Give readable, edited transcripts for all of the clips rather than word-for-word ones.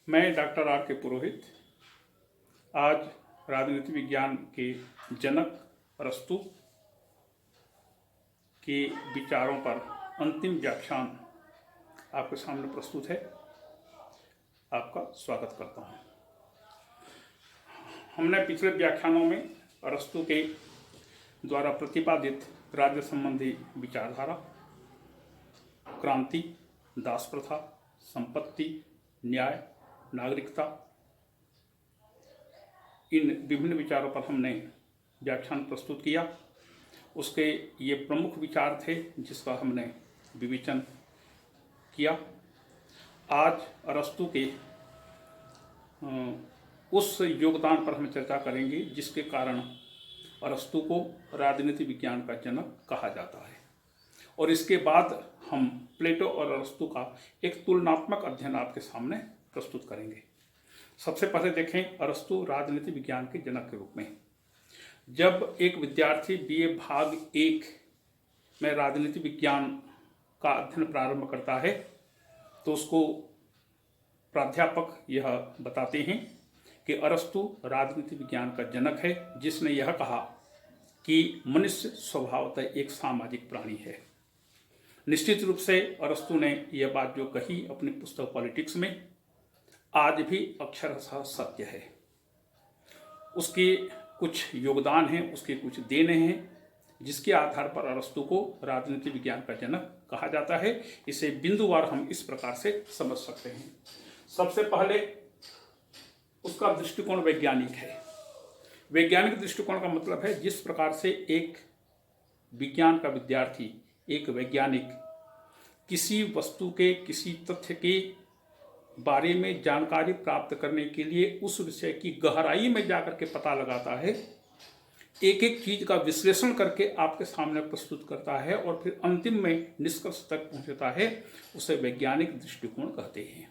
मैं doctor R के पुरोहित आज राजनीति विज्ञान के जनक अरस्तु के विचारों पर अंतिम व्याख्यान आपके सामने प्रस्तुत है। आपका स्वागत करता हूँ। हमने पिछले व्याख्यानों में अरस्तु के द्वारा प्रतिपादित राज्य संबंधी विचारधारा, क्रांति, दास प्रथा, संपत्ति, न्याय, नागरिकता, इन विभिन्न विचारों पर हमने व्याख्यान प्रस्तुत किया। उसके ये प्रमुख विचार थे जिसका हमने विवेचन किया। आज अरस्तु के उस योगदान पर हम चर्चा करेंगे जिसके कारण अरस्तु को राजनीति विज्ञान का जनक कहा जाता है, और इसके बाद हम प्लेटो और अरस्तु का एक तुलनात्मक अध्ययन आपके सामने प्रस्तुत करेंगे। सबसे पहले देखें अरस्तु राजनीति विज्ञान के जनक के रूप में। जब एक विद्यार्थी बीए भाग 1 में राजनीति विज्ञान का अध्ययन प्रारंभ करता है तो उसको प्राध्यापक यह बताते हैं कि अरस्तु राजनीति विज्ञान का जनक है, जिसने यह कहा कि मनुष्य स्वभावतः एक सामाजिक प्राणी है। निश्चित रूप से अरस्तु ने यह बात जो कही अपनी पुस्तक पॉलिटिक्स में, आज भी अक्षरशः सत्य है। उसके कुछ योगदान हैं, उसके कुछ देने हैं, जिसके आधार पर अरस्तु को राजनीति विज्ञान का जनक कहा जाता है। इसे बिंदुवार हम इस प्रकार से समझ सकते हैं। सबसे पहले उसका दृष्टिकोण वैज्ञानिक है। वैज्ञानिक दृष्टिकोण का मतलब है जिस प्रकार से एक विज्ञान का विद्यार्थी, एक वैज्ञानिक किसी वस्तु के, किसी तथ्य के बारे में जानकारी प्राप्त करने के लिए उस विषय की गहराई में जाकर के पता लगाता है, एक एक चीज का विश्लेषण करके आपके सामने प्रस्तुत करता है और फिर अंतिम में निष्कर्ष तक पहुंचता है, उसे वैज्ञानिक दृष्टिकोण कहते हैं।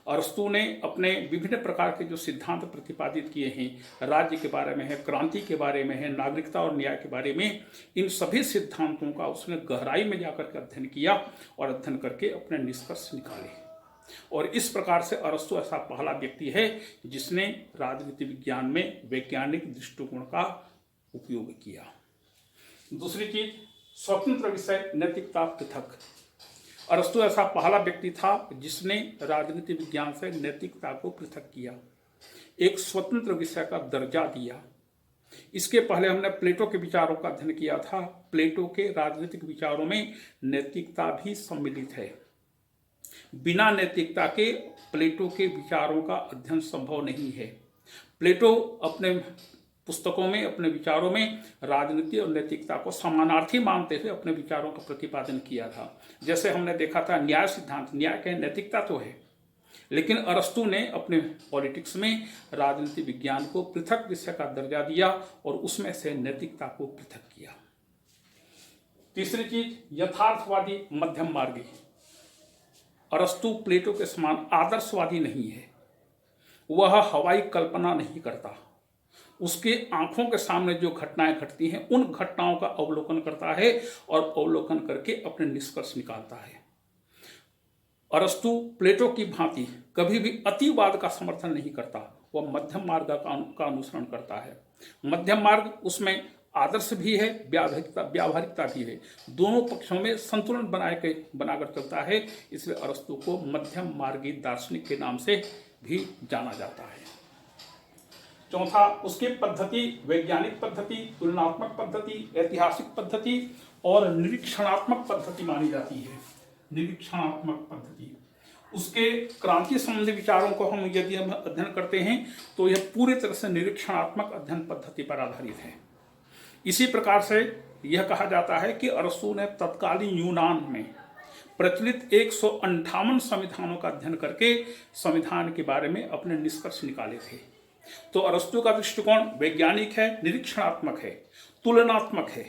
अरस्तु ने अपने विभिन्न प्रकार के जो सिद्धांत प्रतिपादित किए हैं, राज्य के बारे में है, क्रांति के बारे में है, नागरिकता और न्याय के बारे में, इन सभी सिद्धांतों का उसने गहराई में जाकर के अध्ययन किया और अध्ययन करके अपने निष्कर्ष निकाले। और इस प्रकार से अरस्तु ऐसा पहला व्यक्ति है जिसने राजनीति विज्ञान में वैज्ञानिक दृष्टिकोण का उपयोग किया। दूसरी चीज, स्वतंत्र विषय, नैतिकता, पृथक। अरस्तु ऐसा पहला व्यक्ति था जिसने राजनीति विज्ञान से नैतिकता को पृथक किया, एक स्वतंत्र विषय का दर्जा दिया। इसके पहले हमने प्लेटो के विचारों का अध्ययन किया था। प्लेटो के राजनीतिक विचारों में नैतिकता भी सम्मिलित है। बिना नैतिकता के प्लेटो के विचारों का अध्ययन संभव नहीं है। प्लेटो अपने पुस्तकों में, अपने विचारों में राजनीति और नैतिकता को समानार्थी मानते हुए अपने विचारों का प्रतिपादन किया था। जैसे हमने देखा था न्याय सिद्धांत, न्याय के नैतिकता तो है, लेकिन अरस्तु ने अपने पॉलिटिक्स में राजनीति विज्ञान को पृथक विषय का दर्जा दिया और उसमें से नैतिकता को पृथक किया। तीसरी चीज, यथार्थवादी, मध्यम मार्गी। अरस्तु प्लेटो के समान आदर्शवादी नहीं है। वह हवाई कल्पना नहीं करता। उसके आंखों के सामने जो घटनाएं घटती हैं उन घटनाओं का अवलोकन करता है और अवलोकन करके अपने निष्कर्ष निकालता है। अरस्तु प्लेटो की भांति कभी भी अतिवाद का समर्थन नहीं करता। वह मध्यम मार्ग का अनुसरण करता है। मध्यम मार्ग, उसमें आदर्श भी है, व्यावहारिकता भी है, दोनों पक्षों में संतुलन बनाकर चलता है। इसलिए अरस्तु को मध्यम मार्गी दार्शनिक के नाम से भी जाना जाता है। चौथा, उसकी पद्धति वैज्ञानिक पद्धति, तुलनात्मक पद्धति, ऐतिहासिक पद्धति और निरीक्षणात्मक पद्धति मानी जाती है। निरीक्षणात्मक पद्धति, उसके क्रांति संबंधी विचारों को यदि हम अध्ययन करते हैं तो यह पूरी तरह से निरीक्षणात्मक अध्ययन पद्धति पर आधारित है। इसी प्रकार से यह कहा जाता है कि अरस्तु ने तत्कालीन यूनान में प्रचलित 158 संविधानों का अध्ययन करके संविधान के बारे में अपने निष्कर्ष निकाले थे। तो अरस्तु का दृष्टिकोण वैज्ञानिक है, निरीक्षणात्मक है, तुलनात्मक है,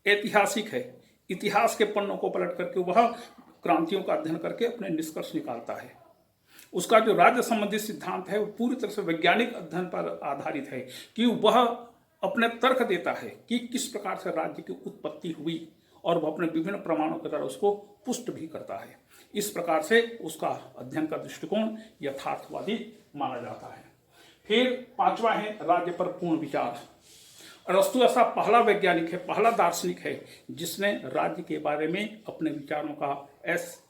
ऐतिहासिक है। इतिहास के पन्नों को पलट करके वह क्रांतियों का अध्ययन करके अपने निष्कर्ष निकालता है। उसका जो राज्य संबंधी सिद्धांत है वो पूरी तरह से वैज्ञानिक अध्ययन पर आधारित है कि वह अपने तर्क देता है कि किस प्रकार से राज्य की उत्पत्ति हुई और वह अपने विभिन्न प्रमाणों के द्वारा उसको पुष्ट भी करता है। इस प्रकार से उसका अध्ययन का दृष्टिकोण यथार्थवादी माना जाता है। फिर पांचवा है राज्य पर पूर्ण विचार। अरस्तु ऐसा पहला वैज्ञानिक है, पहला दार्शनिक है जिसने राज्य के बारे में अपने विचारों का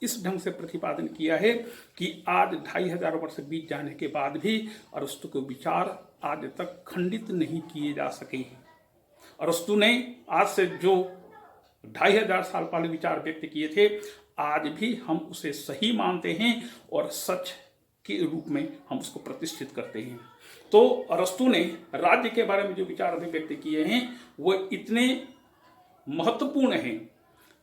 इस ढंग से प्रतिपादन किया है कि आज 2500 वर्ष बीत जाने के बाद भी अरस्तु के विचार आज तक खंडित नहीं किए जा सके। अरस्तु ने आज से जो 2500 साल पहले विचार व्यक्त किए थे, आज भी हम उसे सही मानते हैं और सच के रूप में हम उसको प्रतिष्ठित करते हैं। तो अरस्तु ने राज्य के बारे में जो विचार अभिव्यक्त किए हैं वो इतने महत्वपूर्ण हैं,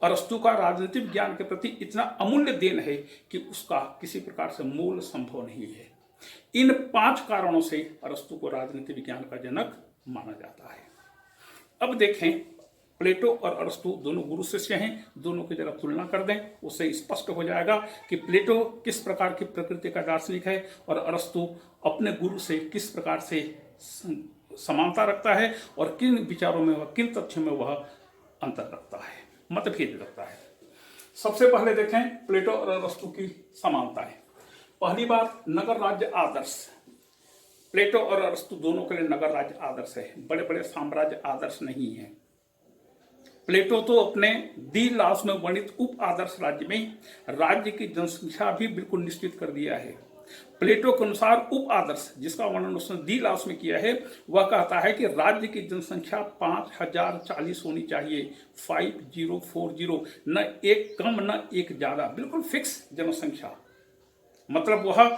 अरस्तु का राजनीतिक ज्ञान के प्रति इतना अमूल्य देन है कि उसका किसी प्रकार से मोल संभव नहीं है। इन 5 कारणों से अरस्तु को राजनीतिक विज्ञान का जनक माना जाता है। अब देखें, प्लेटो और अरस्तु दोनों गुरु शिष्य हैं, दोनों की जरा तुलना कर दें, उससे स्पष्ट हो जाएगा कि प्लेटो किस प्रकार की प्रकृति का दार्शनिक है और अरस्तु अपने गुरु से किस प्रकार से समानता रखता है और किन विचारों में वह, किन तथ्यों में वह अंतर रखता है, मतभेद रखता है। सबसे पहले देखें प्लेटो और अरस्तु की समानताएं। पहली बात, नगर राज्य आदर्श। प्लेटो और अरस्तु दोनों के लिए नगर राज्य आदर्श है, बड़े बड़े साम्राज्य आदर्श नहीं है। प्लेटो तो अपने दी लास में वर्णित उप आदर्श राज्य में राज्य की जनसंख्या भी बिल्कुल निश्चित कर दिया है। प्लेटो के अनुसार उप आदर्श, जिसका वर्णन उसने दी लास में किया है, वह कहता है कि राज्य की जनसंख्या 5040 होनी चाहिए, 5040, न एक कम न एक ज्यादा, बिल्कुल फिक्स जनसंख्या। मतलब वह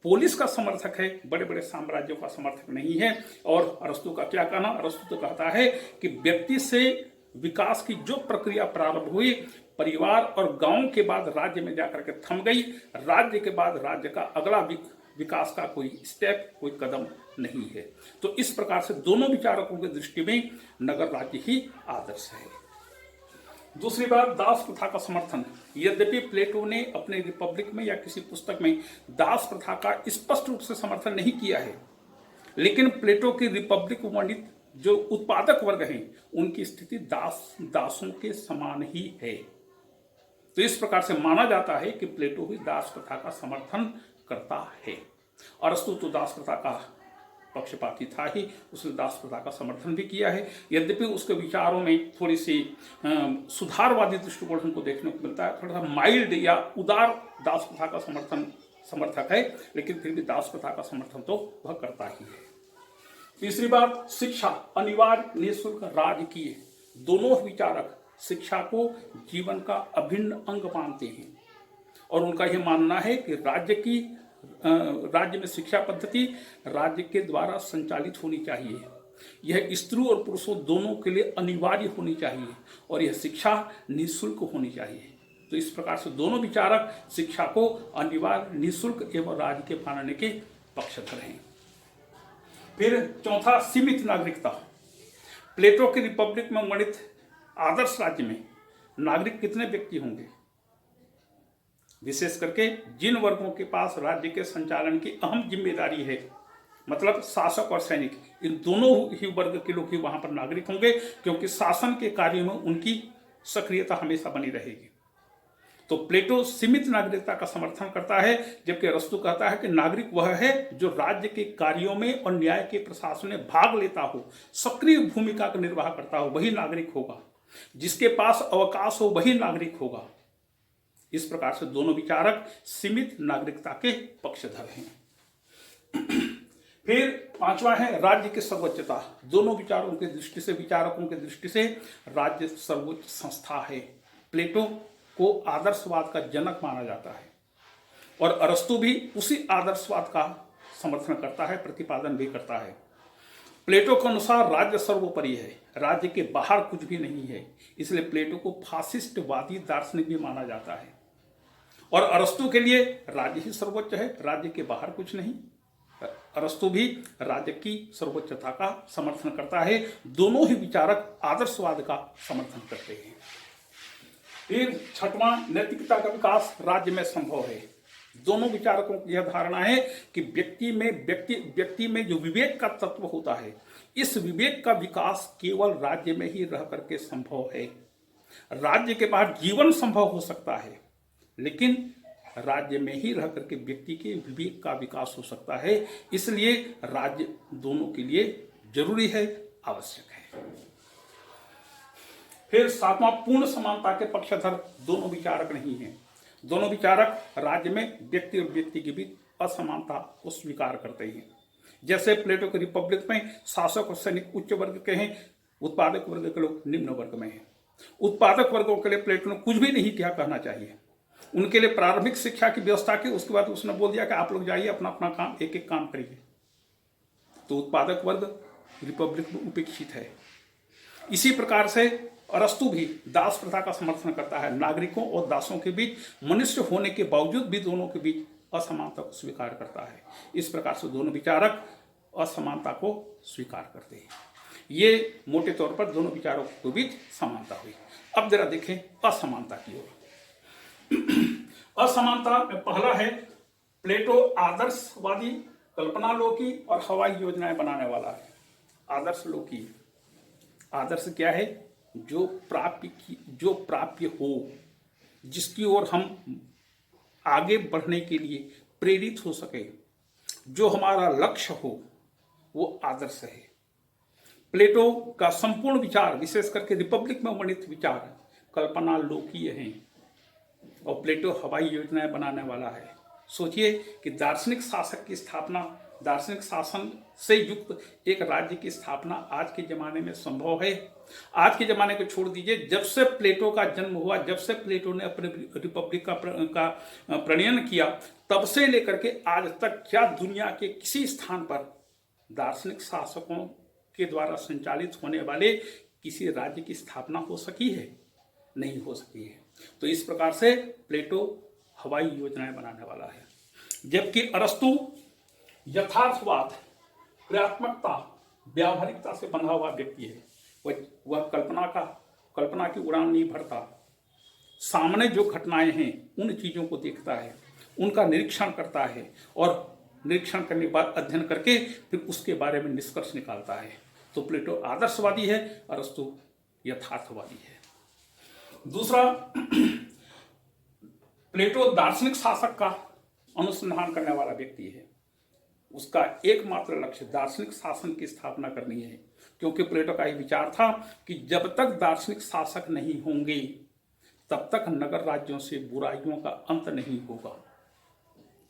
पोलिस का समर्थक है, बड़े बड़े साम्राज्यों का समर्थक नहीं है। और अरस्तु का क्या कहना, अरस्तु तो कहता है कि व्यक्ति से विकास की जो प्रक्रिया प्रारंभ हुई, परिवार और गांव के बाद राज्य में जाकर के थम गई, राज्य के बाद राज्य का अगला विकास का कोई स्टेप, कोई कदम नहीं है। तो इस प्रकार से दोनों विचारकों की दृष्टि में नगर राज्य ही आदर्श है। दूसरी बात, दास प्रथा का समर्थन। यद्यपि प्लेटो ने अपने रिपब्लिक में या किसी पुस्तक में दास प्रथा का स्पष्ट रूप से समर्थन नहीं किया है, लेकिन प्लेटो की रिपब्लिक वर्णित जो उत्पादक वर्ग हैं उनकी स्थिति दासों के समान ही है। तो इस प्रकार से माना जाता है कि प्लेटो भी दास प्रथा का समर्थन करता है। अरस्तु तो दास प्रथा का पक्षपाती था ही, उसने दास प्रथा का समर्थन भी किया है। यद्यपि उसके विचारों में थोड़ी सी सुधारवादी दृष्टिकोण हमको देखने को मिलता है, थोड़ा सा माइल्ड या उदार दास प्रथा का समर्थक है, लेकिन फिर भी दास प्रथा का समर्थन तो वह करता ही है। तीसरी बात, शिक्षा अनिवार्य निःशुल्क राजकीय। दोनों विचारक शिक्षा को जीवन का अभिन्न अंग मानते हैं और उनका यह मानना है कि राज्य में शिक्षा पद्धति राज्य के द्वारा संचालित होनी चाहिए। यह स्त्री और पुरुषों दोनों के लिए अनिवार्य होनी चाहिए और यह शिक्षा निःशुल्क होनी चाहिए। तो इस प्रकार से दोनों विचारक शिक्षा को अनिवार्य, निःशुल्क एवं राज्य के मानने के पक्षधर हैं। फिर चौथा, सीमित नागरिकता। प्लेटो की रिपब्लिक में वर्णित आदर्श राज्य में नागरिक कितने व्यक्ति होंगे? विशेष करके जिन वर्गों के पास राज्य के संचालन की अहम जिम्मेदारी है, मतलब शासक और सैनिक, इन दोनों ही वर्ग के लोग ही वहां पर नागरिक होंगे, क्योंकि शासन के कार्यों में उनकी सक्रियता हमेशा बनी रहेगी। तो प्लेटो सीमित नागरिकता का समर्थन करता है, जबकि अरस्तु कहता है कि नागरिक वह है जो राज्य के कार्यों में और न्याय के प्रशासन में भाग लेता हो, सक्रिय भूमिका का निर्वाह करता हो, वही नागरिक होगा। जिसके पास अवकाश हो वही नागरिक होगा। इस प्रकार से दोनों विचारक सीमित नागरिकता के पक्षधर हैं। फिर पांचवा है राज्य की सर्वोच्चता। दोनों विचारकों की दृष्टि से राज्य सर्वोच्च संस्था है। प्लेटो को आदर्शवाद का जनक माना जाता है और अरस्तु भी उसी आदर्शवाद का समर्थन करता है, प्रतिपादन भी करता है। प्लेटो के अनुसार राज्य सर्वोपरि है, राज्य के बाहर कुछ भी नहीं है, इसलिए प्लेटो को फासिस्टवादी दार्शनिक भी माना जाता है। और अरस्तु के लिए राज्य ही सर्वोच्च है, राज्य के बाहर कुछ नहीं। अरस्तु भी राज्य की सर्वोच्चता का समर्थन करता है। दोनों ही विचारक आदर्शवाद का समर्थन करते हैं। फिर छठवां, नैतिकता का विकास राज्य में संभव है। दोनों विचारकों की यह धारणा है कि व्यक्ति में जो विवेक का तत्व होता है, इस विवेक का विकास केवल राज्य में ही रह करके संभव है। राज्य के बाहर जीवन संभव हो सकता है, लेकिन राज्य में ही रह करके व्यक्ति के विवेक का विकास हो सकता है। इसलिए राज्य दोनों के लिए जरूरी है, आवश्यक है। फिर सातवां, पूर्ण समानता के पक्षधर दोनों विचारक नहीं हैं। दोनों विचारक राज्य में व्यक्ति और व्यक्ति के बीच असमानता को स्वीकार करते हैं। जैसे प्लेटो के रिपब्लिक में शासक और सैनिक उच्च वर्ग के हैं, उत्पादक वर्ग के लोग निम्न वर्ग में हैं। उत्पादक वर्गों के लिए प्लेटो ने कुछ भी नहीं क्या कहना चाहिए। उनके लिए प्रारंभिक शिक्षा की व्यवस्था की, उसके बाद उसने बोल दिया कि आप लोग जाइए अपना अपना काम एक एक काम करिए। तो उत्पादक वर्ग रिपब्लिक में उपेक्षित है। इसी प्रकार से अरस्तु भी दास प्रथा का समर्थन करता है। नागरिकों और दासों के बीच मनुष्य होने के बावजूद भी दोनों के बीच असमानता को स्वीकार करता है। इस प्रकार से दोनों विचारक असमानता को स्वीकार करते हैं। ये मोटे तौर पर दोनों विचारों के बीच समानता हुई। अब जरा देखें असमानता की ओर। असमानता में पहला है प्लेटो आदर्शवादी, कल्पनालोकी और हवाई योजनाएं बनाने वाला है। आदर्शलोकी, आदर्श क्या है? जो प्राप्य हो, जिसकी ओर हम आगे बढ़ने के लिए प्रेरित हो सके, जो हमारा लक्ष्य हो, वो आदर्श है। प्लेटो का संपूर्ण विचार, विशेष करके रिपब्लिक में वर्णित विचार, कल्पनालोकीय हैं और प्लेटो हवाई योजनाएं बनाने वाला है। सोचिए कि दार्शनिक शासक की स्थापना, दार्शनिक शासन से युक्त एक राज्य की स्थापना आज के जमाने में संभव है? आज के जमाने को छोड़ दीजिए, जब से प्लेटो का जन्म हुआ, जब से प्लेटो ने अपने रिपब्लिक का प्रणयन किया, तब से लेकर के आज तक क्या दुनिया के किसी स्थान पर दार्शनिक शासकों के द्वारा संचालित होने वाले किसी राज्य की स्थापना हो सकी है? नहीं हो सकी है। तो इस प्रकार से प्लेटो हवाई योजनाएं बनाने वाला है। जबकि अरस्तु यथार्थवाद, क्रियात्मकता, व्यावहारिकता से बंधा हुआ व्यक्ति है। वह कल्पना की उड़ान नहीं भरता। सामने जो घटनाएं हैं उन चीजों को देखता है, उनका निरीक्षण करता है और निरीक्षण करने के बाद अध्ययन करके फिर उसके बारे में निष्कर्ष निकालता है। तो प्लेटो आदर्शवादी है, अरस्तु यथार्थवादी है। दूसरा, प्लेटो दार्शनिक शासक का अनुसंधान करने वाला व्यक्ति है। उसका एकमात्र लक्ष्य दार्शनिक शासन की स्थापना करनी है, क्योंकि प्लेटो का यह विचार था कि जब तक दार्शनिक शासक नहीं होंगे तब तक नगर राज्यों से बुराइयों का अंत नहीं होगा।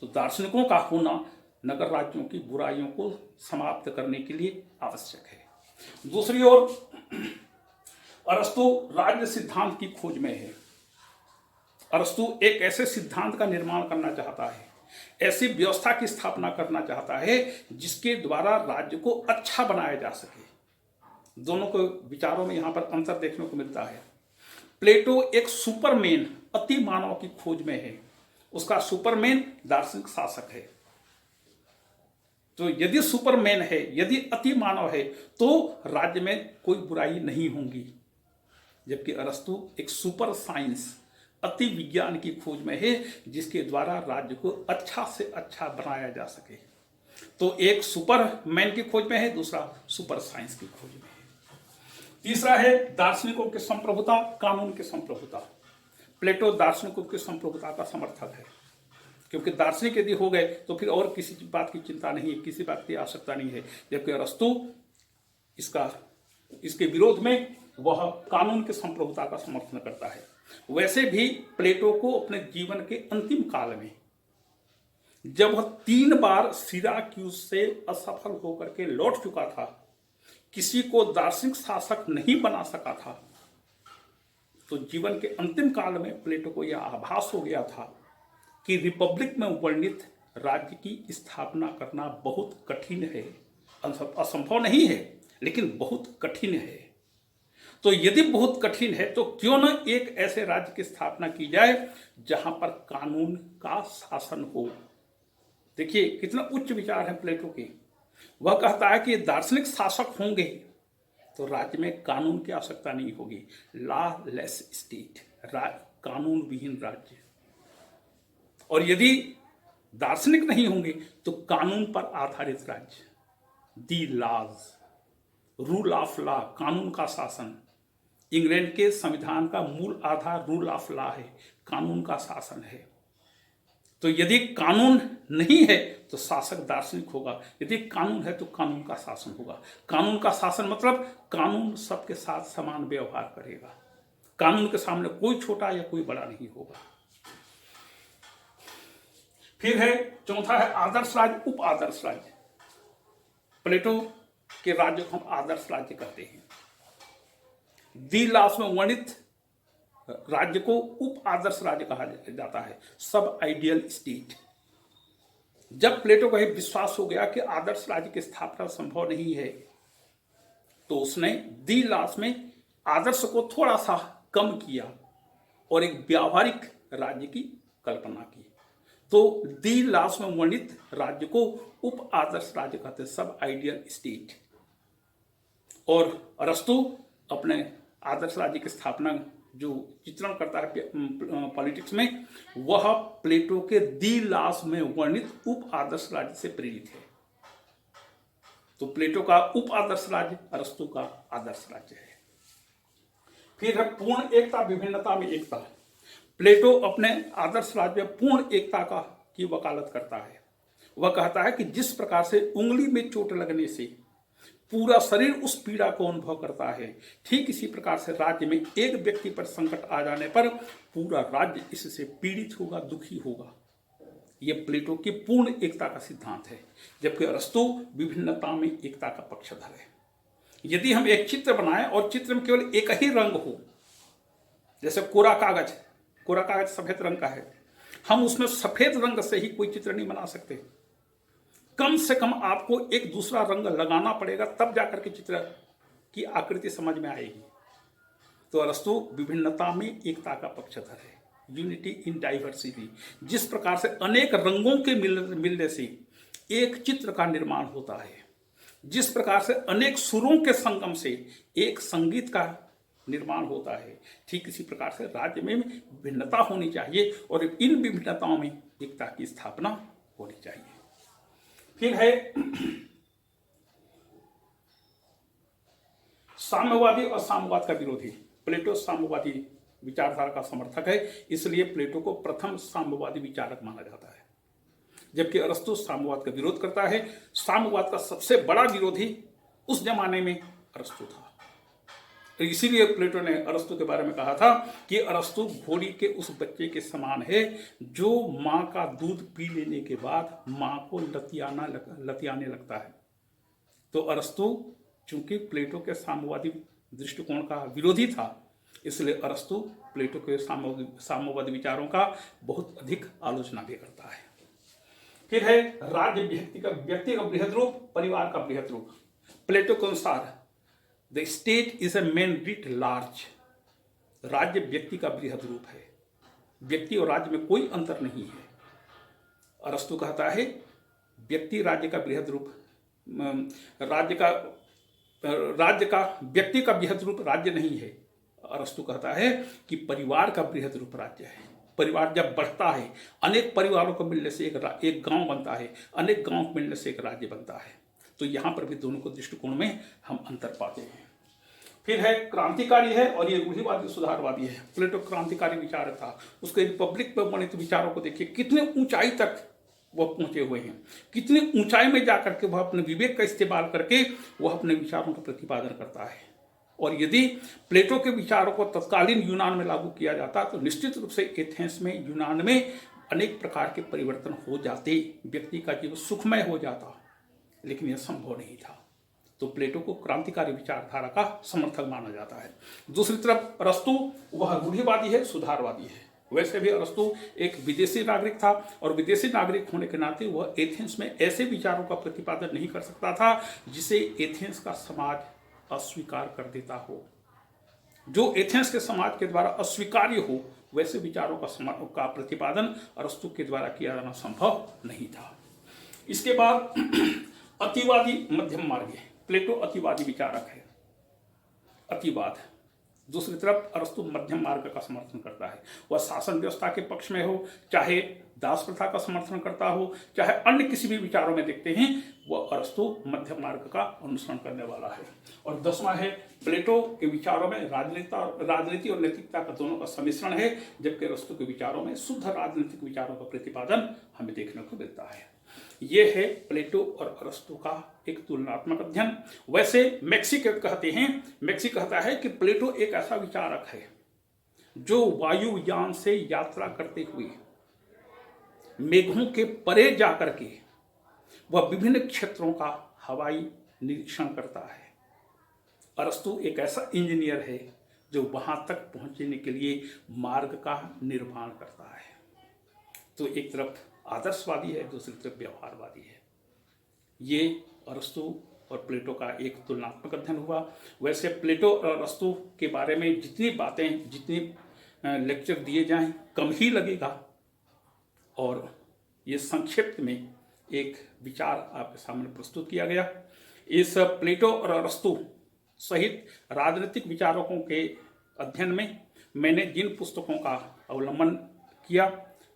तो दार्शनिकों का होना नगर राज्यों की बुराइयों को समाप्त करने के लिए आवश्यक है। दूसरी ओर अरस्तु राज्य सिद्धांत की खोज में है। अरस्तु एक ऐसे सिद्धांत का निर्माण करना चाहता है, ऐसी व्यवस्था की स्थापना करना चाहता है जिसके द्वारा राज्य को अच्छा बनाया जा सके। दोनों को विचारों में यहां पर अंतर देखने को मिलता है। प्लेटो एक सुपरमैन, अति मानव की खोज में है। उसका सुपरमैन दार्शनिक शासक है। तो यदि सुपरमैन है, यदि अति मानव है, तो राज्य में कोई बुराई नहीं होंगी। जबकि अरस्तु एक सुपर साइंस, अति विज्ञान की खोज में है, जिसके द्वारा राज्य को अच्छा से अच्छा बनाया जा सके। तो एक सुपरमैन की खोज में है, दूसरा सुपर साइंस की खोज में है। तीसरा है दार्शनिकों की संप्रभुता, कानून की संप्रभुता। प्लेटो दार्शनिकों की संप्रभुता का समर्थक है, क्योंकि दार्शनिक यदि हो गए तो फिर और किसी बात की चिंता नहीं है, किसी बात की आवश्यकता नहीं है। जबकि अरस्तु इसके विरोध में वह कानून की संप्रभुता का समर्थन करता है। वैसे भी प्लेटो को अपने जीवन के अंतिम काल में, जब वह 3 बार सिराक्यूज से असफल होकर के लौट चुका था, किसी को दार्शनिक शासक नहीं बना सका था, तो जीवन के अंतिम काल में प्लेटो को यह आभास हो गया था कि रिपब्लिक में वर्णित राज्य की स्थापना करना बहुत कठिन है। असंभव नहीं है, लेकिन बहुत कठिन है। तो यदि बहुत कठिन है तो क्यों न एक ऐसे राज्य की स्थापना की जाए जहां पर कानून का शासन हो। देखिए कितना उच्च विचार है प्लेटो के। वह कहता है कि दार्शनिक शासक होंगे तो राज्य में कानून की आवश्यकता नहीं होगी। लॉ लेस स्टेट, कानून विहीन राज्य। और यदि दार्शनिक नहीं होंगे तो कानून पर आधारित राज्य, the laws, rule of law, कानून का शासन। इंग्लैंड के संविधान का मूल आधार रूल ऑफ लॉ है, कानून का शासन है। तो यदि कानून नहीं है तो शासक दार्शनिक होगा, यदि कानून है तो कानून का शासन होगा। कानून का शासन मतलब कानून सबके साथ समान व्यवहार करेगा, कानून के सामने कोई छोटा या कोई बड़ा नहीं होगा। फिर है चौथा है आदर्श राज्य, उप आदर्श राज्य। प्लेटो के राज्य को हम आदर्श राज्य कहते हैं। दी लास्ट में वर्णित राज्य को उप आदर्श राज्य कहा जाता है, सब आइडियल स्टेट। जब प्लेटो को यह विश्वास हो गया कि आदर्श राज्य की स्थापना संभव नहीं है, तो उसने दी लास्ट में आदर्श को थोड़ा सा कम किया और एक व्यावहारिक राज्य की कल्पना की। तो दी लास्ट में वर्णित राज्य को उप आदर्श राज्य कहते हैं, सब आइडियल स्टेट। और अरस्तु अपने आदर्श राज्य की स्थापना जो चित्रण करता है पॉलिटिक्स में, वह प्लेटो के दी लास्ट में वर्णित उप आदर्श राज्य से प्रेरित है। तो प्लेटो का उप आदर्श राज्य अरस्तु का आदर्श राज्य है। फिर है पूर्ण एकता विभिन्नता में एकता। प्लेटो अपने आदर्श राज्य में पूर्ण एकता की वकालत करता है। वह कहता है कि जिस प्रकार से उंगली में चोट लगने से पूरा शरीर उस पीड़ा को अनुभव करता है, ठीक इसी प्रकार से राज्य में एक व्यक्ति पर संकट आ जाने पर पूरा राज्य इससे पीड़ित होगा, दुखी होगा। यह प्लेटो की पूर्ण एकता का सिद्धांत है, जबकि अरस्तु विभिन्नता में एकता का पक्षधर है। यदि हम एक चित्र बनाएं और चित्र में केवल एक ही रंग हो, जैसे कोरा कागज सफेद रंग का है, हम उसमें सफेद रंग से ही कोई चित्र नहीं बना सकते। कम से कम आपको एक दूसरा रंग लगाना पड़ेगा, तब जाकर के चित्र की आकृति समझ में आएगी। तो अरस्तु विभिन्नता में एकता का पक्षधर है, यूनिटी इन डाइवर्सिटी। जिस प्रकार से अनेक रंगों के मिलने से एक चित्र का निर्माण होता है, जिस प्रकार से अनेक सुरों के संगम से एक संगीत का निर्माण होता है, ठीक इसी प्रकार से राज्य में भिन्नता होनी चाहिए और इन विभिन्नताओं में एकता की स्थापना होनी चाहिए। फिर है साम्यवादी और साम्यवाद का विरोधी। प्लेटो साम्यवादी विचारधारा का समर्थक है, इसलिए प्लेटो को प्रथम साम्यवादी विचारक माना जाता है, जबकि अरस्तु साम्यवाद का विरोध करता है। साम्यवाद का सबसे बड़ा विरोधी उस जमाने में अरस्तु था। इसीलिए प्लेटो ने अरस्तु के बारे में कहा था कि अरस्तु घोड़ी के उस बच्चे के समान है जो माँ का दूध पी लेने के बाद माँ को लतियाने लगता है। तो अरस्तु चूंकि प्लेटो के साम्यवादी दृष्टिकोण का विरोधी था, इसलिए अरस्तु प्लेटो के साम्यवादी विचारों का बहुत अधिक आलोचना भी करता है। फिर है राज्य व्यक्ति का बृहद रूप, परिवार का बृहद रूप। प्लेटो के अनुसार the state is a man writ large. राज्य व्यक्ति का बृहद रूप है, व्यक्ति और राज्य में कोई अंतर नहीं है। अरस्तु कहता है व्यक्ति राज्य का बृहद रूप, राज्य का व्यक्ति का बृहद रूप राज्य नहीं है। अरस्तु कहता है कि परिवार का बृहद रूप राज्य है। परिवार जब बढ़ता है, अनेक परिवारों को मिलने से एक गांव बनता है, अनेक गांव को मिलने से एक राज्य बनता है। तो यहाँ पर भी दोनों को दृष्टिकोण में हम अंतर पाते हैं। फिर है क्रांतिकारी है और ये रूढ़िवादी सुधारवादी है। प्लेटो क्रांतिकारी विचारक था। उसके रिपब्लिक पर वर्णित विचारों को देखिए, कितने ऊंचाई तक वह पहुंचे हुए हैं, कितनी ऊंचाई में जाकर के वह अपने विवेक का इस्तेमाल करके वह अपने विचारों का प्रतिपादन करता है। और यदि प्लेटो के विचारों को तत्कालीन यूनान में लागू किया जाता तो निश्चित रूप से एथेंस में, यूनान में अनेक प्रकार के परिवर्तन हो जाते, व्यक्ति का जीवन सुखमय हो जाता, लेकिन यह संभव नहीं था। तो प्लेटो को क्रांतिकारी विचारधारा का समर्थक माना जाता है। दूसरी तरफ अरस्तु वह रूढ़िवादी है, सुधारवादी है। वैसे भी अरस्तु एक विदेशी नागरिक था और विदेशी नागरिक होने के नाते वह एथेंस में ऐसे विचारों का प्रतिपादन नहीं कर सकता था जिसे एथेंस का समाज अस्वीकार कर देता हो। जो एथेंस के समाज के द्वारा अस्वीकार्य हो, वैसे विचारों का प्रतिपादन अरस्तु के द्वारा किया जाना संभव नहीं था। इसके बाद अतिवादी मध्यम मार्ग। प्लेटो अतिवादी विचारक है, अतिवाद। दूसरी तरफ अरस्तु मध्यम मार्ग का समर्थन करता है। वह शासन व्यवस्था के पक्ष में हो, चाहे दास प्रथा का समर्थन करता हो, चाहे अन्य किसी भी विचारों में देखते हैं, वह अरस्तु मध्य मार्ग का अनुसरण करने वाला है। और 10वां है, प्लेटो के विचारों में राजनीति और नैतिकता का दोनों का सम्मिश्रण है, जबकि अरस्तु के विचारों में शुद्ध राजनीतिक विचारों का प्रतिपादन हमें देखने को मिलता है। ये है प्लेटो और अरस्तु का एक तुलनात्मक अध्ययन। वैसे मैक्सी कहता है कि प्लेटो एक ऐसा विचारक है जो वायुयान से यात्रा करते हुए मेघों के परे जाकर के वह विभिन्न क्षेत्रों का हवाई निरीक्षण करता है। अरस्तु एक ऐसा इंजीनियर है जो वहां तक पहुंचने के लिए मार्ग का निर्माण करता है। तो एक तरफ आदर्शवादी है, दूसरी तरफ व्यवहारवादी है। ये अरस्तु और प्लेटो का एक तुलनात्मक अध्ययन हुआ। वैसे प्लेटो और अरस्तु के बारे में जितनी बातें, जितनी लेक्चर दिए जाएं, कम ही लगेगा। और ये संक्षिप्त में एक विचार आपके सामने प्रस्तुत किया गया। इस प्लेटो और अरस्तु सहित राजनीतिक विचारकों के अध्ययन में मैंने जिन पुस्तकों का अवलंबन किया,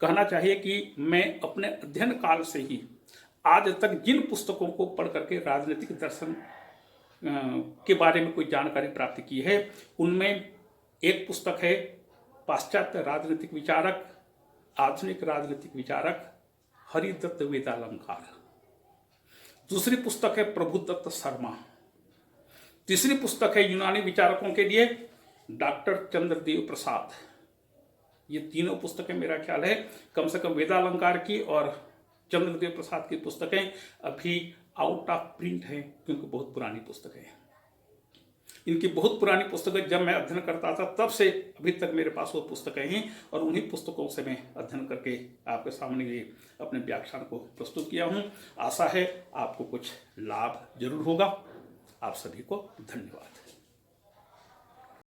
कहना चाहिए कि मैं अपने अध्ययन काल से ही आज तक जिन पुस्तकों को पढ़ करके राजनीतिक दर्शन के बारे में कोई जानकारी प्राप्त की है, उनमें एक पुस्तक है पाश्चात्य राजनीतिक विचारक, आधुनिक राजनीतिक विचारक हरिदत्त वेदालंकार। दूसरी पुस्तक है प्रभुदत्त शर्मा। तीसरी पुस्तक है यूनानी विचारकों के लिए डॉक्टर चंद्रदेव प्रसाद। ये तीनों पुस्तकें मेरा ख्याल है कम से कम वेदालंकार की और चंद्रदेव प्रसाद की पुस्तकें अभी आउट ऑफ प्रिंट हैं, क्योंकि बहुत पुरानी पुस्तकें हैं। इनकी बहुत पुरानी पुस्तकें जब मैं अध्ययन करता था तब से अभी तक मेरे पास वो पुस्तकें हैं, और उन्हीं पुस्तकों से मैं अध्ययन करके आपके सामने ये अपने व्याख्यान को प्रस्तुत किया हूँ। आशा है आपको कुछ लाभ जरूर होगा। आप सभी को धन्यवाद।